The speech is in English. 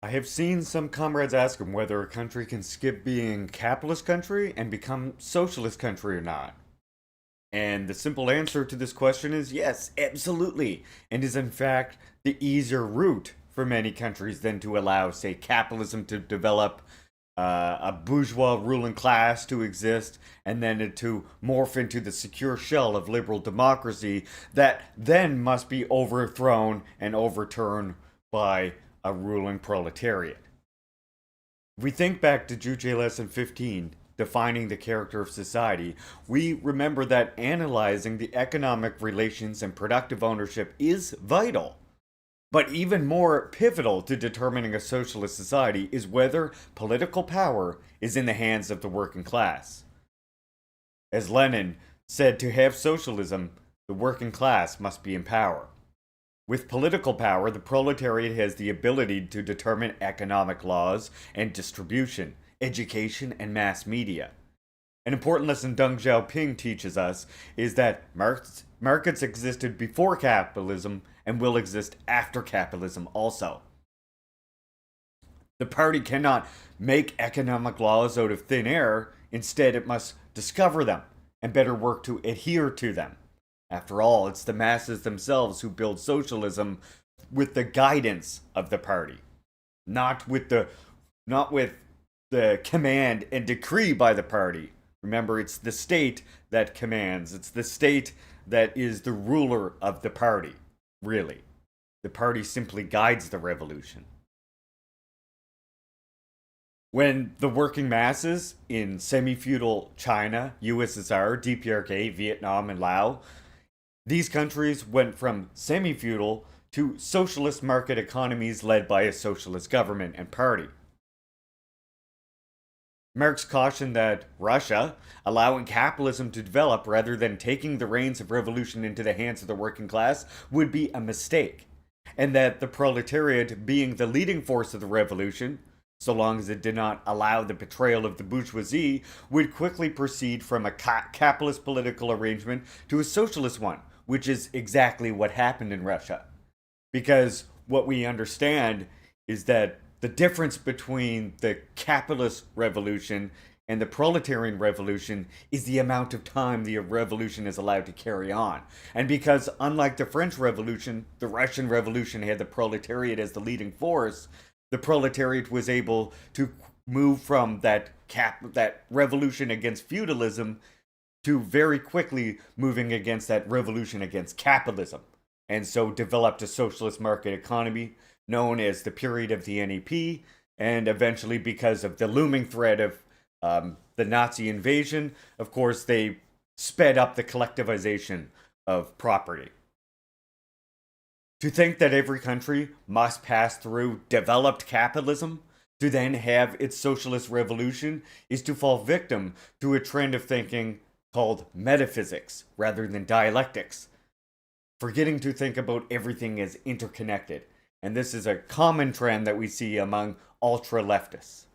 I have seen some comrades ask him whether a country can skip being capitalist country and become socialist country or not. And the simple answer to this question is yes, absolutely, and is in fact the easier route for many countries than to allow, say, capitalism to develop, a bourgeois ruling class to exist, and then to morph into the secure shell of liberal democracy that then must be overthrown and overturned by a ruling proletariat. If we think back to Juche Lesson 15, defining the character of society, we remember that analyzing the economic relations and productive ownership is vital. But even more pivotal to determining a socialist society is whether political power is in the hands of the working class. As Lenin said, to have socialism, the working class must be in power. With political power, the proletariat has the ability to determine economic laws and distribution, education, and mass media. An important lesson Deng Xiaoping teaches us is that markets existed before capitalism and will exist after capitalism also. The party cannot make economic laws out of thin air, instead, it must discover them and better work to adhere to them. After all, it's the masses themselves who build socialism with the guidance of the party, not with the command and decree by the party. Remember, it's the state that commands. It's the state that is the ruler of the party, really. The party simply guides the revolution. When the working masses in semi-feudal China, USSR, DPRK, Vietnam, and Laos, these countries went from semi-feudal to socialist market economies led by a socialist government and party. Marx cautioned that Russia, allowing capitalism to develop rather than taking the reins of revolution into the hands of the working class, would be a mistake, and that the proletariat, being the leading force of the revolution, so long as it did not allow the betrayal of the bourgeoisie, would quickly proceed from a capitalist political arrangement to a socialist one, which is exactly what happened in Russia. Because what we understand is that the difference between the capitalist revolution and the proletarian revolution is the amount of time the revolution is allowed to carry on. And because, unlike the French Revolution, the Russian Revolution had the proletariat as the leading force, the proletariat was able to move from that revolution against feudalism to very quickly moving against that revolution against capitalism, and so developed a socialist market economy known as the period of the NEP, and eventually, because of the looming threat of the Nazi invasion, of course, they sped up the collectivization of property. To think that every country must pass through developed capitalism to then have its socialist revolution is to fall victim to a trend of thinking called metaphysics rather than dialectics, forgetting to think about everything as interconnected. And this is a common trend that we see among ultra leftists.